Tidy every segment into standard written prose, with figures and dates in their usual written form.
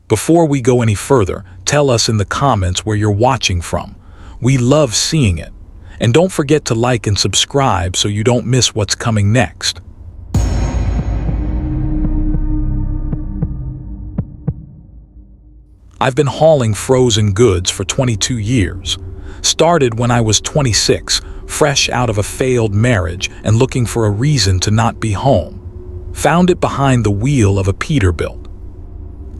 Before we go any further, tell us in the comments where you're watching from. We love seeing it. And don't forget to like and subscribe so you don't miss what's coming next. I've been hauling frozen goods for 22 years. Started when I was 26, fresh out of a failed marriage and looking for a reason to not be home. Found it behind the wheel of a Peterbilt.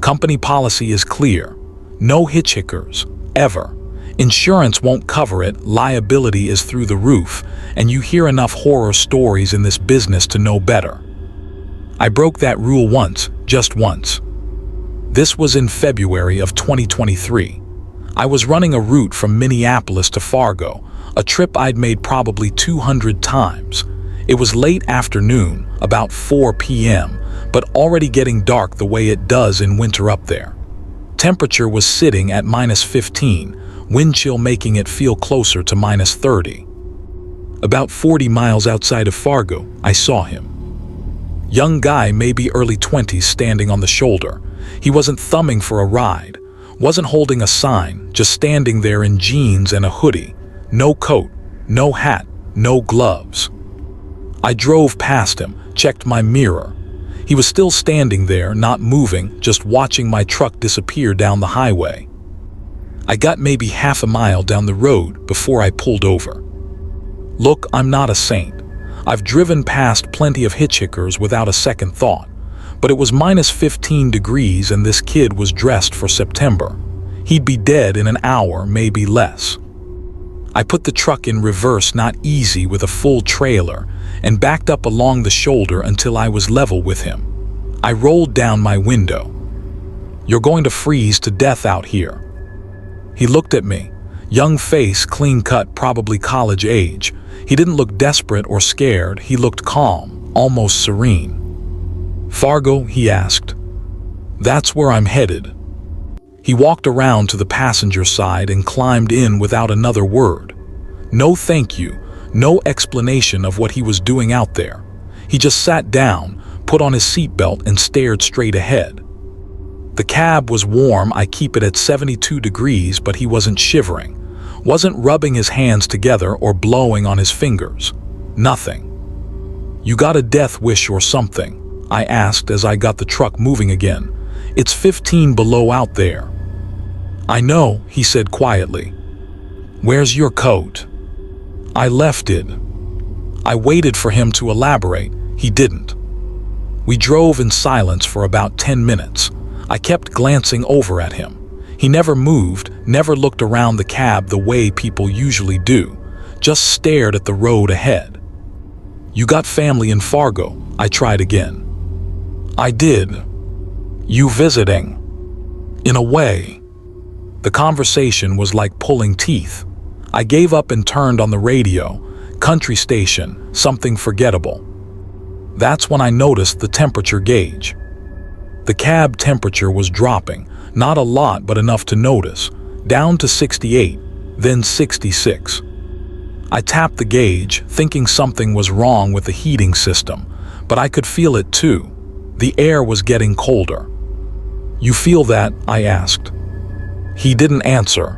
Company policy is clear. No hitchhikers, ever. Insurance won't cover it, liability is through the roof, and you hear enough horror stories in this business to know better. I broke that rule once, just once. This was in February of 2023. I was running a route from Minneapolis to Fargo, a trip I'd made probably 200 times. It was late afternoon, about 4 p.m., but already getting dark the way it does in winter up there. Temperature was sitting at -15, wind chill making it feel closer to -30. About 40 miles outside of Fargo, I saw him. Young guy, maybe early 20s, standing on the shoulder. He wasn't thumbing for a ride, wasn't holding a sign, just standing there in jeans and a hoodie. No coat, no hat, no gloves. I drove past him, checked my mirror. He was still standing there, not moving, just watching my truck disappear down the highway. I got maybe half a mile down the road before I pulled over. Look, I'm not a saint. I've driven past plenty of hitchhikers without a second thought, but it was -15 degrees and this kid was dressed for September. He'd be dead in an hour, maybe less. I put the truck in reverse, not easy with a full trailer, and backed up along the shoulder until I was level with him. I rolled down my window. "You're going to freeze to death out here." He looked at me. Young face, clean cut, probably college age. He didn't look desperate or scared, he looked calm, almost serene. "Fargo?" he asked. "That's where I'm headed." He walked around to the passenger side and climbed in without another word. No thank you, no explanation of what he was doing out there. He just sat down, put on his seatbelt and stared straight ahead. The cab was warm, I keep it at 72 degrees, but he wasn't shivering. Wasn't rubbing his hands together or blowing on his fingers. Nothing. "You got a death wish or something?" I asked as I got the truck moving again. "It's 15 below out there." "I know," he said quietly. "Where's your coat?" "I left it." I waited for him to elaborate. He didn't. We drove in silence for about 10 minutes. I kept glancing over at him. He never moved, never looked around the cab the way people usually do, just stared at the road ahead. "You got family in Fargo?" I tried again. "I did." "You visiting?" "In a way." The conversation was like pulling teeth. I gave up and turned on the radio. Country station, something forgettable. That's when I noticed the temperature gauge. The cab temperature was dropping, not a lot but enough to notice, down to 68, then 66. I tapped the gauge, thinking something was wrong with the heating system, but I could feel it too. The air was getting colder. "You feel that?" I asked. He didn't answer.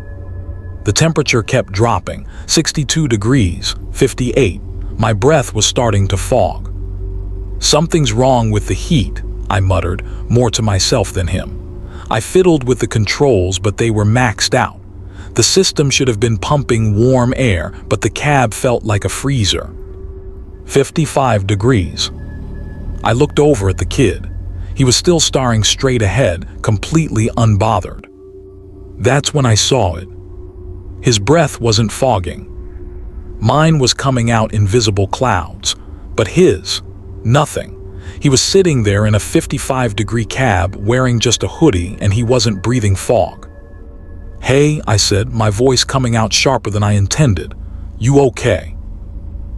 The temperature kept dropping, 62 degrees, 58. My breath was starting to fog. "Something's wrong with the heat," I muttered, more to myself than him. I fiddled with the controls, but they were maxed out. The system should have been pumping warm air, but the cab felt like a freezer. 55 degrees. I looked over at the kid. He was still staring straight ahead, completely unbothered. That's when I saw it. His breath wasn't fogging. Mine was coming out in visible clouds, but his, nothing. He was sitting there in a 55-degree cab wearing just a hoodie and he wasn't breathing fog. "Hey," I said, my voice coming out sharper than I intended. "You okay?"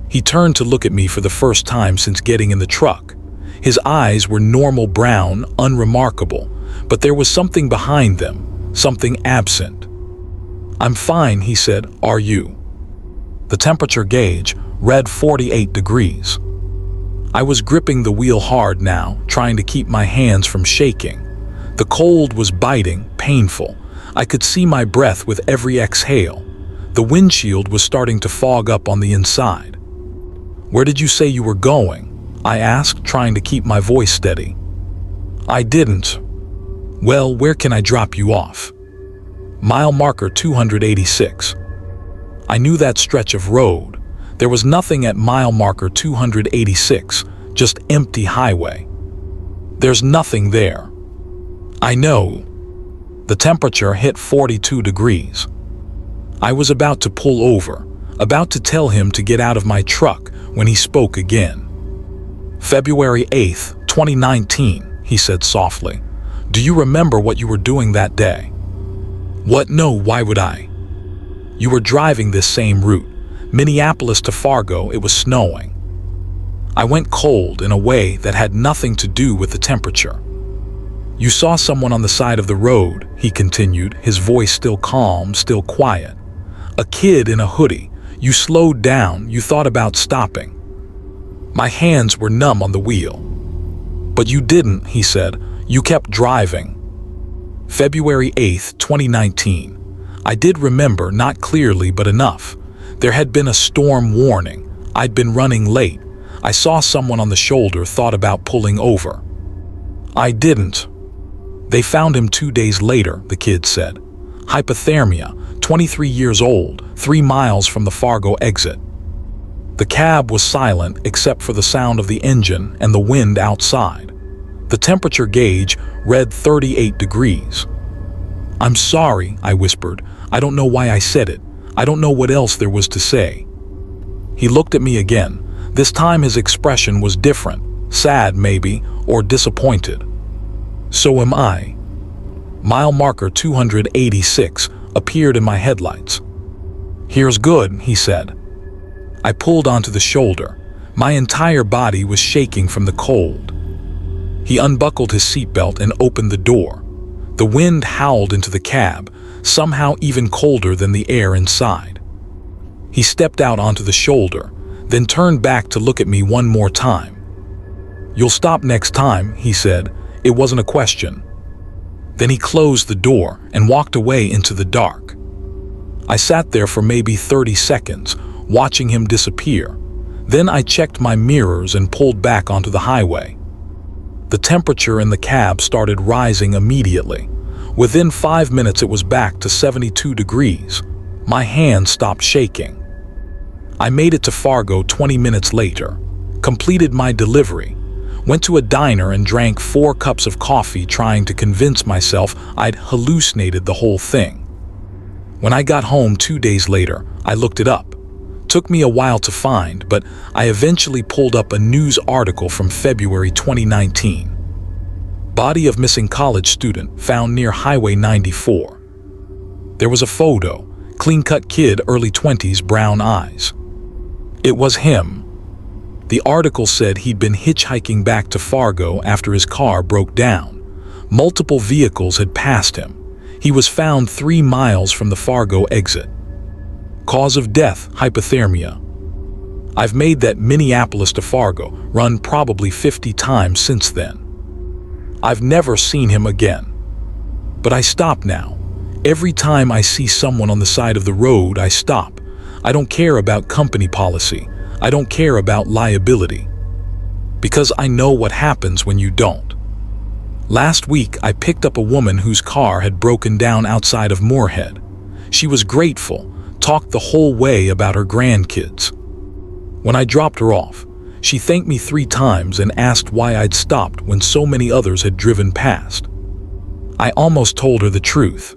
He turned to look at me for the first time since getting in the truck. His eyes were normal brown, unremarkable, but there was something behind them, something absent. "I'm fine," he said. "Are you?" The temperature gauge read 48 degrees. I was gripping the wheel hard now, trying to keep my hands from shaking. The cold was biting, painful. I could see my breath with every exhale. The windshield was starting to fog up on the inside. "Where did you say you were going?" I asked, trying to keep my voice steady. "I didn't." "Well, where can I drop you off?" "Mile marker 286. I knew that stretch of road. There was nothing at mile marker 286, just empty highway. "There's nothing there." "I know." The temperature hit 42 degrees. I was about to pull over, about to tell him to get out of my truck when he spoke again. "February 8th, 2019, he said softly. "Do you remember what you were doing that day?" "What? No, why would I?" "You were driving this same route, Minneapolis to Fargo. It was snowing." I went cold in a way that had nothing to do with the temperature. "You saw someone on the side of the road," he continued, his voice still calm, still quiet. "A kid in a hoodie. You slowed down, you thought about stopping." My hands were numb on the wheel. "But you didn't," he said. "You kept driving." February 8th, 2019. I did remember, not clearly but enough. There had been a storm warning. I'd been running late. I saw someone on the shoulder, thought about pulling over. "I didn't." "They found him 2 days later," the kid said. "Hypothermia, 23 years old, 3 miles from the Fargo exit." The cab was silent except for the sound of the engine and the wind outside. The temperature gauge read 38 degrees. "I'm sorry," I whispered. "I don't know why I said it. I don't know what else there was to say." He looked at me again. This time his expression was different, sad maybe, or disappointed. "So am I." Mile marker 286 appeared in my headlights. "Here's good," he said. I pulled onto the shoulder. My entire body was shaking from the cold. He unbuckled his seatbelt and opened the door. The wind howled into the cab, somehow even colder than the air inside. He stepped out onto the shoulder, then turned back to look at me one more time. "You'll stop next time," he said. It wasn't a question. Then he closed the door and walked away into the dark. I sat there for maybe 30 seconds, watching him disappear. Then I checked my mirrors and pulled back onto the highway. The temperature in the cab started rising immediately. Within 5 minutes it was back to 72 degrees. My hands stopped shaking. I made it to Fargo 20 minutes later, completed my delivery, went to a diner and drank 4 cups of coffee, trying to convince myself I'd hallucinated the whole thing. When I got home 2 days later, I looked it up. Took me a while to find, but I eventually pulled up a news article from February 2019. Body of missing college student found near Highway 94. There was a photo, clean-cut kid, early 20s, brown eyes. It was him. The article said he'd been hitchhiking back to Fargo after his car broke down. Multiple vehicles had passed him. He was found 3 miles from the Fargo exit. Cause of death, hypothermia. I've made that Minneapolis to Fargo run probably 50 times since then. I've never seen him again. But I stop now. Every time I see someone on the side of the road, I stop. I don't care about company policy. I don't care about liability. Because I know what happens when you don't. Last week, I picked up a woman whose car had broken down outside of Moorhead. She was grateful, talked the whole way about her grandkids. When I dropped her off, she thanked me 3 times and asked why I'd stopped when so many others had driven past. I almost told her the truth.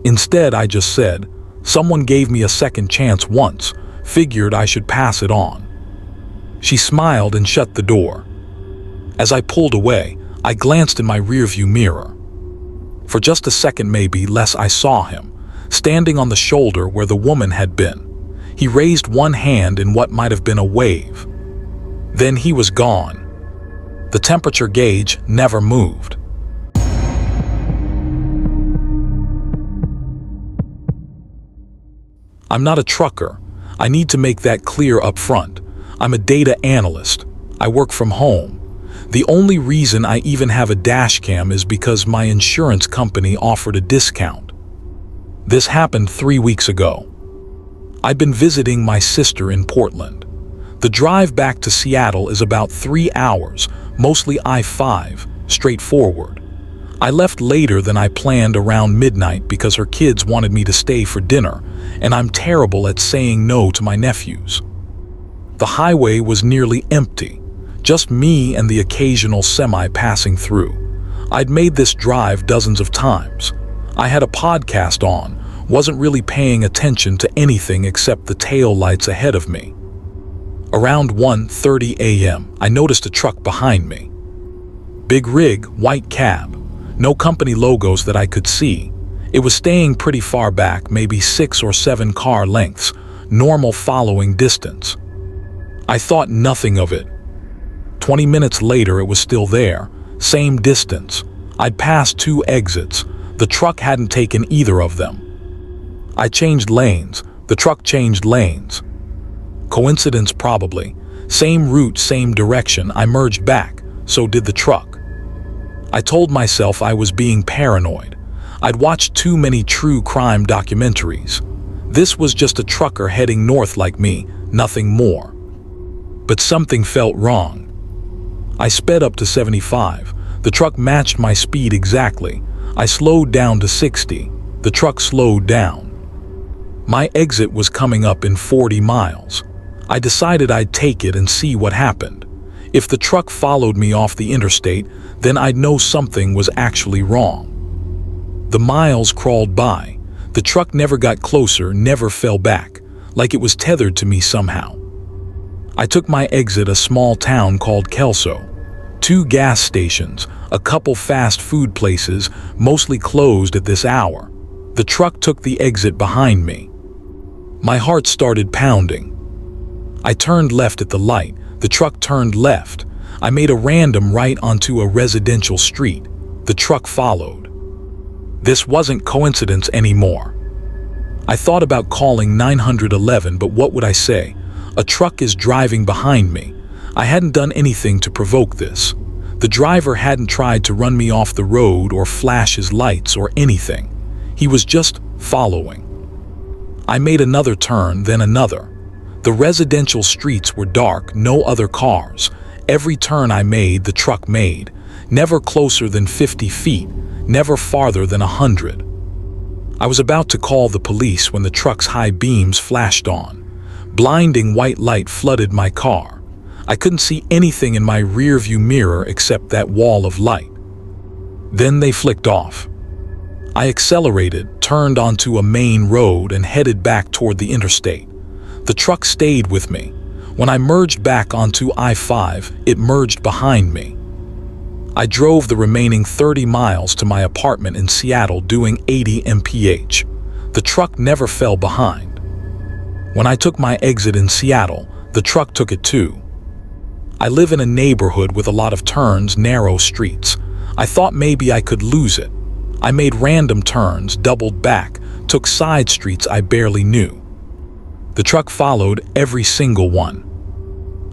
Instead, I just said, someone gave me a second chance once, figured I should pass it on. She smiled and shut the door. As I pulled away, I glanced in my rearview mirror. For just a second, maybe less, I saw him, standing on the shoulder where the woman had been. He raised one hand in what might have been a wave. Then he was gone. The temperature gauge never moved. I'm not a trucker. I need to make that clear up front. I'm a data analyst. I work from home. The only reason I even have a dashcam is because my insurance company offered a discount. This happened 3 weeks ago. I'd been visiting my sister in Portland. The drive back to Seattle is about 3 hours, mostly I-5, straightforward. I left later than I planned around midnight because her kids wanted me to stay for dinner, and I'm terrible at saying no to my nephews. The highway was nearly empty, just me and the occasional semi passing through. I'd made this drive dozens of times. I had a podcast on, wasn't really paying attention to anything except the tail lights ahead of me. Around 1:30 a.m., I noticed a truck behind me. Big rig, white cab. No company logos that I could see. It was staying pretty far back, maybe 6 or 7 car lengths, normal following distance. I thought nothing of it. 20 minutes later, it was still there, same distance. I'd passed 2 exits. The truck hadn't taken either of them. I changed lanes. The truck changed lanes. Coincidence probably. Same route, same direction. I merged back. So did the truck. I told myself I was being paranoid. I'd watched too many true crime documentaries. This was just a trucker heading north like me, nothing more. But something felt wrong. I sped up to 75. The truck matched my speed exactly. I slowed down to 60. The truck slowed down. My exit was coming up in 40 miles. I decided I'd take it and see what happened. If the truck followed me off the interstate, then I'd know something was actually wrong. The miles crawled by. The truck never got closer, never fell back, like it was tethered to me somehow. I took my exit, a small town called Kelso. 2 gas stations, a couple fast food places, mostly closed at this hour. The truck took the exit behind me. My heart started pounding. I turned left at the light. The truck turned left. I made a random right onto a residential street. The truck followed. This wasn't coincidence anymore. I thought about calling 911, but what would I say? A truck is driving behind me. I hadn't done anything to provoke this. The driver hadn't tried to run me off the road or flash his lights or anything. He was just following. I made another turn, then another. The residential streets were dark, no other cars. Every turn I made, the truck made. Never closer than 50 feet, never farther than 100. I was about to call the police when the truck's high beams flashed on. Blinding white light flooded my car. I couldn't see anything in my rearview mirror except that wall of light. Then they flicked off. I accelerated, turned onto a main road, and headed back toward the interstate. The truck stayed with me. When I merged back onto I-5, it merged behind me. I drove the remaining 30 miles to my apartment in Seattle doing 80 mph. The truck never fell behind. When I took my exit in Seattle, the truck took it too. I live in a neighborhood with a lot of turns, narrow streets. I thought maybe I could lose it. I made random turns, doubled back, took side streets I barely knew. The truck followed every single one.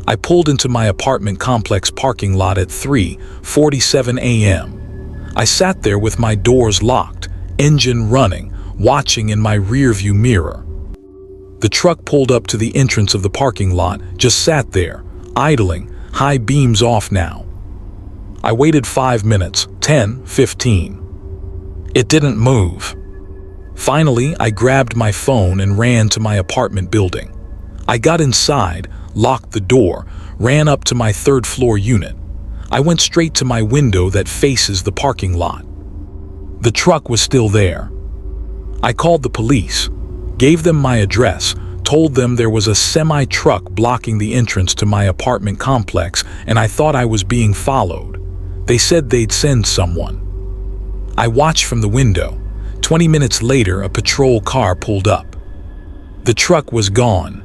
I pulled into my apartment complex parking lot at 3:47 a.m. I sat there with my doors locked, engine running, watching in my rearview mirror. The truck pulled up to the entrance of the parking lot, just sat there, idling, high beams off now. I waited 5 minutes, 10, 15. It didn't move. Finally, I grabbed my phone and ran to my apartment building. I got inside, locked the door, ran up to my 3rd floor unit. I went straight to my window that faces the parking lot. The truck was still there. I called the police, gave them my address, told them there was a semi-truck blocking the entrance to my apartment complex and I thought I was being followed. They said they'd send someone. I watched from the window. 20 minutes later, a patrol car pulled up. The truck was gone.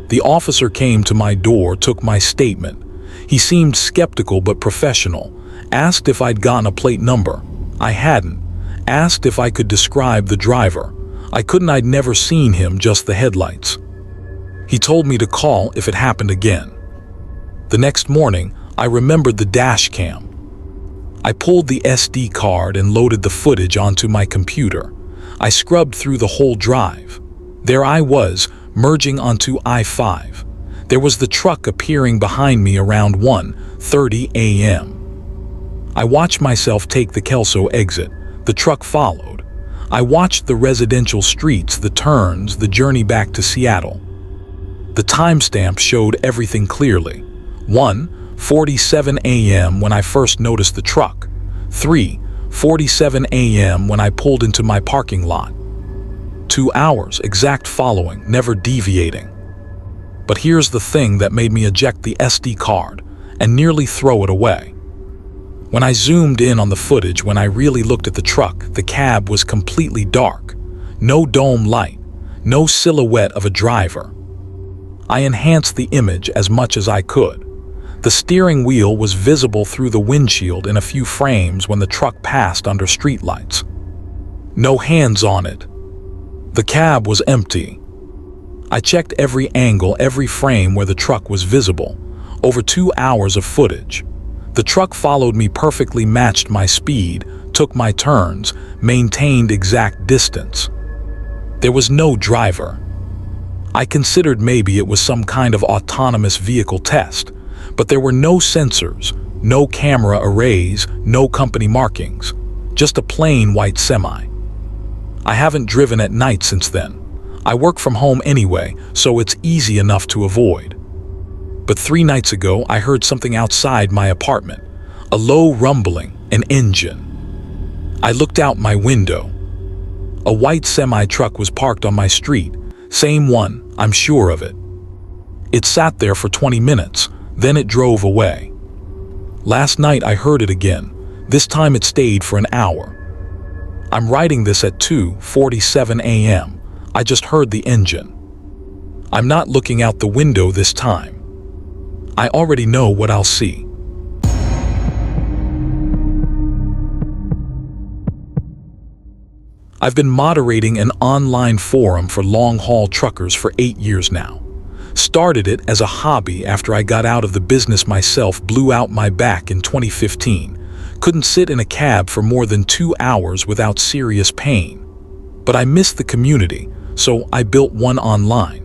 The officer came to my door, took my statement. He seemed skeptical but professional. Asked if I'd gotten a plate number. I hadn't. Asked if I could describe the driver. I couldn't. I'd never seen him, just the headlights. He told me to call if it happened again. The next morning, I remembered the Dashcam. I pulled the SD card and loaded the footage onto my computer. I scrubbed through the whole drive. There I was, merging onto I-5. There was the truck appearing behind me around 1:30 a.m. I watched myself take the Kelso exit. The truck followed. I watched the residential streets, the turns, the journey back to Seattle. The timestamp showed everything clearly. 1:47 a.m. when I first noticed the truck. 3:47 a.m. when I pulled into my parking lot. 2 hours, exact following, never deviating. But here's the thing that made me eject the SD card and nearly throw it away. When I zoomed in on the footage, when I really looked at the truck, the cab was completely dark. No dome light, no silhouette of a driver. I enhanced the image as much as I could. The steering wheel was visible through the windshield in a few frames when the truck passed under streetlights. No hands on it. The cab was empty. I checked every angle, every frame where the truck was visible. Over 2 hours of footage. The truck followed me perfectly, matched my speed, took my turns, maintained exact distance. There was no driver. I considered maybe it was some kind of autonomous vehicle test, but there were no sensors, no camera arrays, no company markings, just a plain white semi. I haven't driven at night since then. I work from home anyway, so it's easy enough to avoid. But 3 nights ago, I heard something outside my apartment, a low rumbling, an engine. I looked out my window. A white semi-truck was parked on my street, same one, I'm sure of it. It sat there for 20 minutes, then it drove away. Last night I heard it again, this time it stayed for an hour. I'm writing this at 2:47 a.m. I just heard the engine. I'm not looking out the window this time. I already know what I'll see. I've been moderating an online forum for long-haul truckers for 8 years now. Started it as a hobby after I got out of the business myself, blew out my back in 2015. Couldn't sit in a cab for more than 2 hours without serious pain. But I missed the community, so I built one online.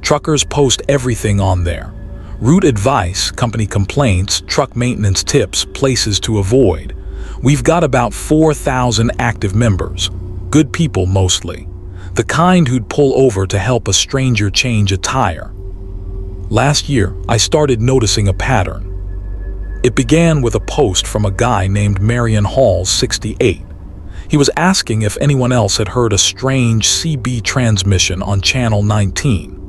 Truckers post everything on there. Route advice, company complaints, truck maintenance tips, places to avoid. We've got about 4,000 active members. Good people mostly. The kind who'd pull over to help a stranger change a tire. Last year, I started noticing a pattern. It began with a post from a guy named Marion Halls, 68. He was asking if anyone else had heard a strange CB transmission on Channel 19.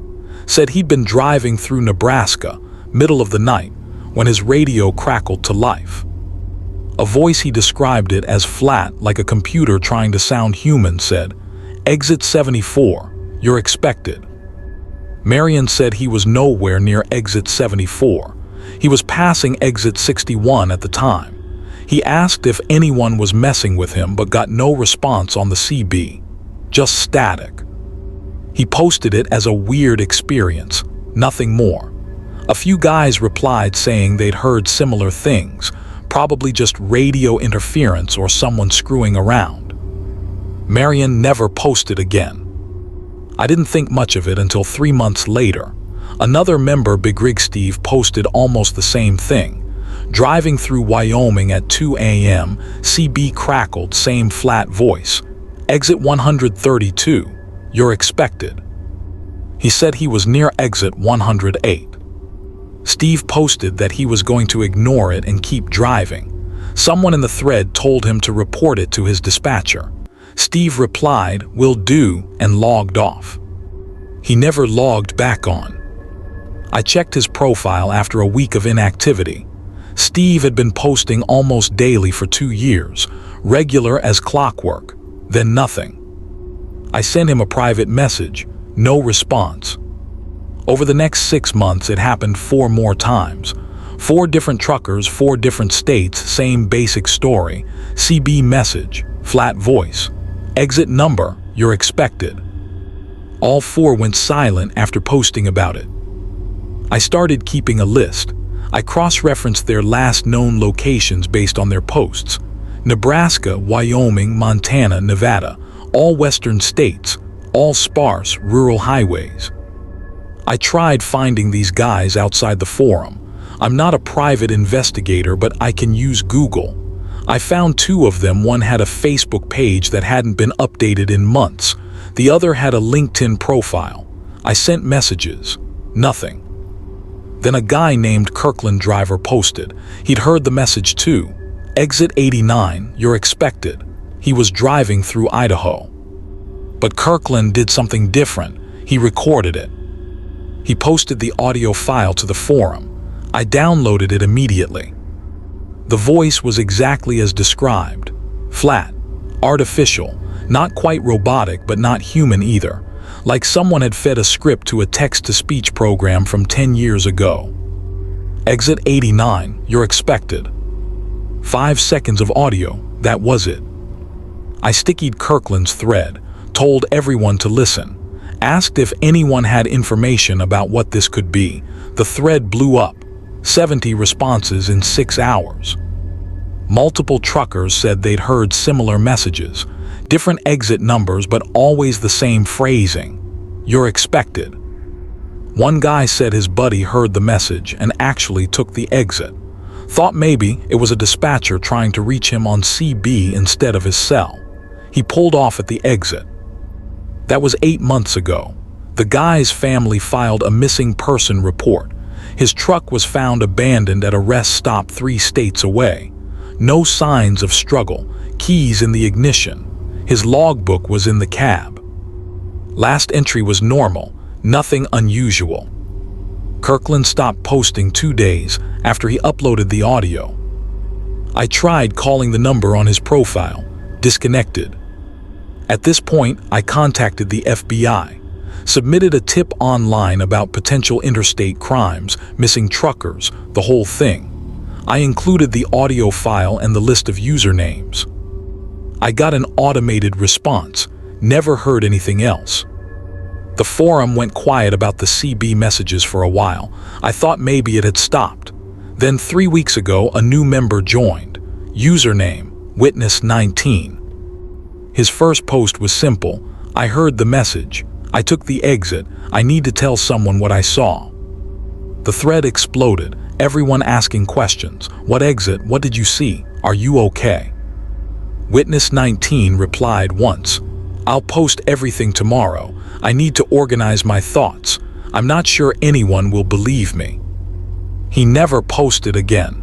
Said he'd been driving through Nebraska, middle of the night, when his radio crackled to life. A voice, he described it as flat, like a computer trying to sound human, said, "Exit 74, you're expected." Marion said he was nowhere near exit 74. He was passing exit 61 at the time. He asked if anyone was messing with him but got no response on the CB. Just static. He posted it as a weird experience, nothing more. A few guys replied saying they'd heard similar things, probably just radio interference or someone screwing around. Marion never posted again. I didn't think much of it until 3 months later. Another member, Big Rig Steve, posted almost the same thing. Driving through Wyoming at 2 a.m., CB crackled, same flat voice. Exit 132, you're expected. He said he was near exit 108. Steve posted that he was going to ignore it and keep driving. Someone in the thread told him to report it to his dispatcher. Steve replied, "Will do," and logged off. He never logged back on. I checked his profile after a week of inactivity. Steve had been posting almost daily for 2 years, regular as clockwork, then nothing. I sent him a private message, no response. Over the next 6 months, it happened 4 more times. 4 different truckers, 4 different states, same basic story. CB message, flat voice. Exit number, you're expected. All 4 went silent after posting about it. I started keeping a list. I cross-referenced their last known locations based on their posts. Nebraska, Wyoming, Montana, Nevada, all western states, all sparse, rural highways. I tried finding these guys outside the forum. I'm not a private investigator, but I can use Google. I found 2 of them. One had a Facebook page that hadn't been updated in months. The other had a LinkedIn profile. I sent messages. Nothing. Then a guy named Kirkland Driver posted. He'd heard the message too. Exit 89, you're expected. He was driving through Idaho. But Kirkland did something different. He recorded it. He posted the audio file to the forum. I downloaded it immediately. The voice was exactly as described. Flat, artificial, not quite robotic but not human either. Like someone had fed a script to a text-to-speech program from 10 years ago. Exit 89, you're expected. 5 seconds of audio, that was it. I stickied Kirkland's thread, told everyone to listen, asked if anyone had information about what this could be. The thread blew up, 70 responses in 6 hours. Multiple truckers said they'd heard similar messages, different exit numbers but always the same phrasing. You're expected. One guy said his buddy heard the message and actually took the exit. Thought maybe it was a dispatcher trying to reach him on CB instead of his cell. He pulled off at the exit. That was 8 months ago. The guy's family filed a missing person report. His truck was found abandoned at a rest stop 3 states away. No signs of struggle, keys in the ignition. His logbook was in the cab. Last entry was normal, nothing unusual. Kirkland stopped posting 2 days after he uploaded the audio. I tried calling the number on his profile, disconnected. At this point, I contacted the FBI, submitted a tip online about potential interstate crimes, missing truckers, the whole thing. I included the audio file and the list of usernames. I got an automated response, never heard anything else. The forum went quiet about the CB messages for a while. I thought maybe it had stopped. Then 3 weeks ago, a new member joined. Username, Witness19. His first post was simple. I heard the message. I took the exit. I need to tell someone what I saw. The thread exploded, everyone asking questions. What exit? What did you see? Are you okay? Witness19 replied once. I'll post everything tomorrow. I need to organize my thoughts. I'm not sure anyone will believe me. He never posted again.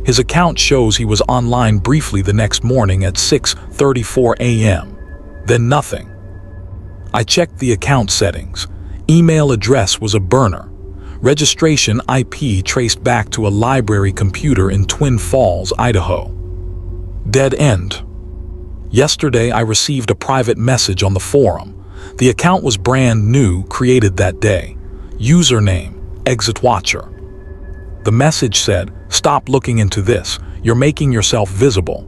His account shows he was online briefly the next morning at 6:34 a.m. Then nothing. I checked the account settings. Email address was a burner. Registration IP traced back to a library computer in Twin Falls, Idaho. Dead end. Yesterday I received a private message on the forum. The account was brand new, created that day. Username, Exit Watcher. The message said, "Stop looking into this. You're making yourself visible."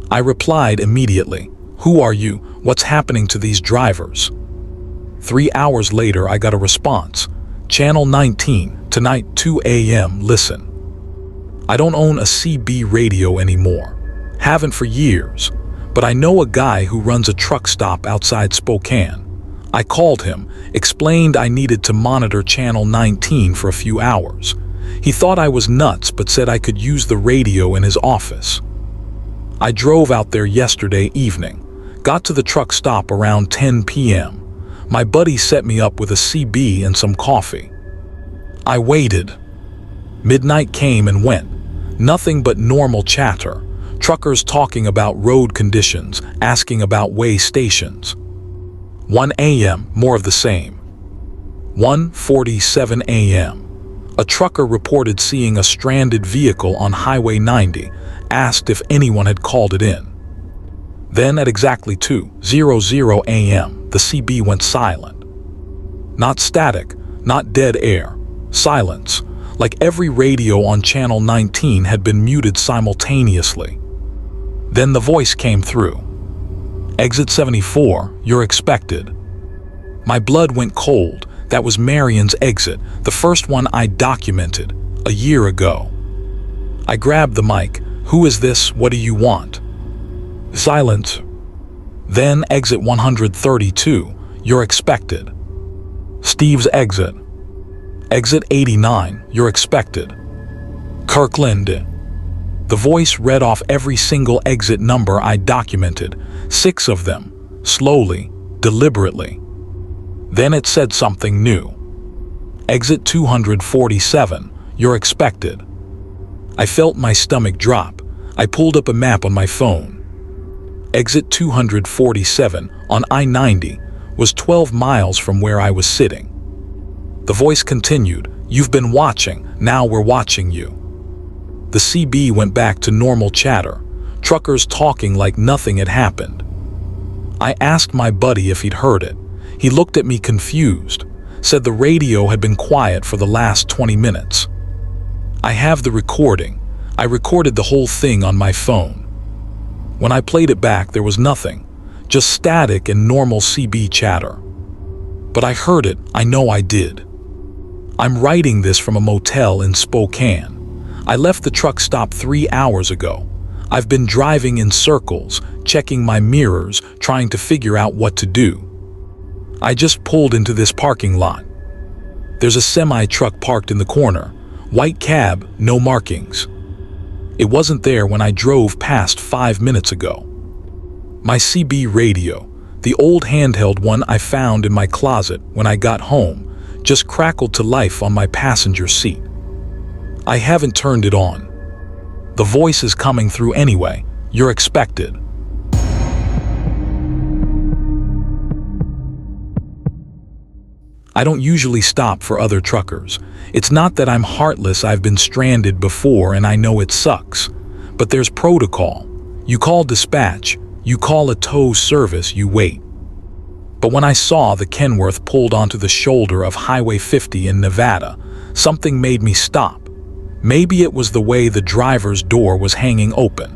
I replied immediately, "Who are you? What's happening to these drivers?" 3 hours later I got a response. Channel 19, tonight 2 a.m. Listen. I don't own a CB radio anymore. Haven't for years. But I know a guy who runs a truck stop outside Spokane. I called him, explained I needed to monitor Channel 19 for a few hours. He thought I was nuts but said I could use the radio in his office. I drove out there yesterday evening, got to the truck stop around 10 p.m. My buddy set me up with a CB and some coffee. I waited. Midnight came and went. Nothing but normal chatter. Truckers talking about road conditions, asking about way stations. 1 a.m., more of the same. 1:47 a.m. A trucker reported seeing a stranded vehicle on Highway 90, asked if anyone had called it in. Then at exactly 2:00 a.m., the CB went silent. Not static, not dead air, silence, like every radio on Channel 19 had been muted simultaneously. Then the voice came through. Exit 74, you're expected. My blood went cold. That was Marion's exit, the first one I documented. A year ago. I grabbed the mic. Who is this? What do you want? Silence. Then exit 132. You're expected. Steve's exit. Exit 89. You're expected. Kirkland. The voice read off every single exit number I documented, 6 of them, slowly, deliberately. Then it said something new. Exit 247. You're expected. I felt my stomach drop. I pulled up a map on my phone. Exit 247 on I-90 was 12 miles from where I was sitting. The voice continued, "You've been watching, now we're watching you." The CB went back to normal chatter, truckers talking like nothing had happened. I asked my buddy if he'd heard it. He looked at me confused, said the radio had been quiet for the last 20 minutes. I have the recording. I recorded the whole thing on my phone. When I played it back, there was nothing, just static and normal CB chatter. But I heard it, I know I did. I'm writing this from a motel in Spokane. I left the truck stop 3 hours ago. I've been driving in circles, checking my mirrors, trying to figure out what to do. I just pulled into this parking lot. There's a semi-truck parked in the corner. White cab, no markings. It wasn't there when I drove past 5 minutes ago. My CB radio, the old handheld one I found in my closet when I got home, just crackled to life on my passenger seat. I haven't turned it on. The voice is coming through anyway. You're expected. I don't usually stop for other truckers. It's not that I'm heartless. I've been stranded before and I know it sucks. But there's protocol. You call dispatch, you call a tow service, you wait. But when I saw the Kenworth pulled onto the shoulder of Highway 50 in Nevada, something made me stop. Maybe it was the way the driver's door was hanging open.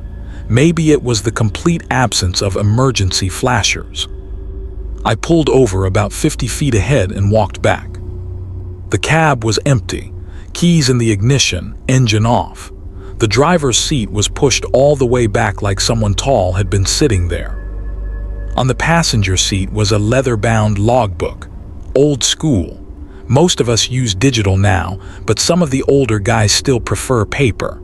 Maybe it was the complete absence of emergency flashers. I pulled over about 50 feet ahead and walked back. The cab was empty, keys in the ignition, engine off. The driver's seat was pushed all the way back like someone tall had been sitting there. On the passenger seat was a leather-bound logbook, old school. Most of us use digital now, but some of the older guys still prefer paper.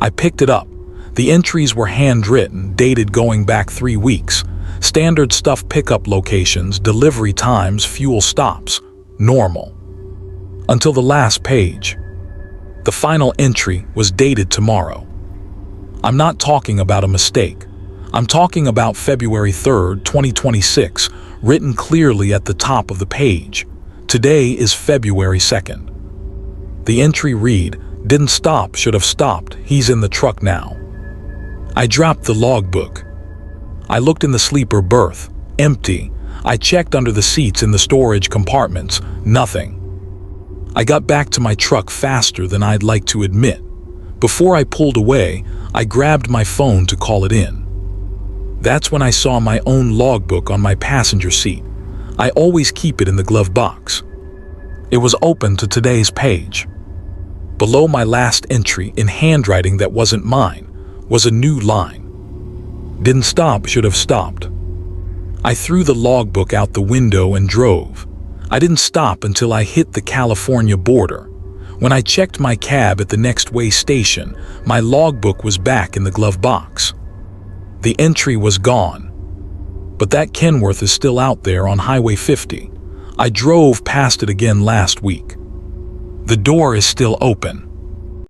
I picked it up. The entries were handwritten, dated going back 3 weeks. Standard stuff: pickup locations, delivery times, fuel stops. Normal. Until the last page. The final entry was dated tomorrow. I'm not talking about a mistake. I'm talking about February 3rd, 2026, written clearly at the top of the page. Today is February 2nd. The entry read, "Didn't stop, should have stopped, he's in the truck now." I dropped the logbook. I looked in the sleeper berth, empty. I checked under the seats in the storage compartments, nothing. I got back to my truck faster than I'd like to admit. Before I pulled away, I grabbed my phone to call it in. That's when I saw my own logbook on my passenger seat. I always keep it in the glove box. It was open to today's page. Below my last entry, in handwriting that wasn't mine, was a new line. "Didn't stop, should have stopped." I threw the logbook out the window and drove. I didn't stop until I hit the California border. When I checked my cab at the next way station, my logbook was back in the glove box. The entry was gone. But that Kenworth is still out there on Highway 50. I drove past it again last week. The door is still open.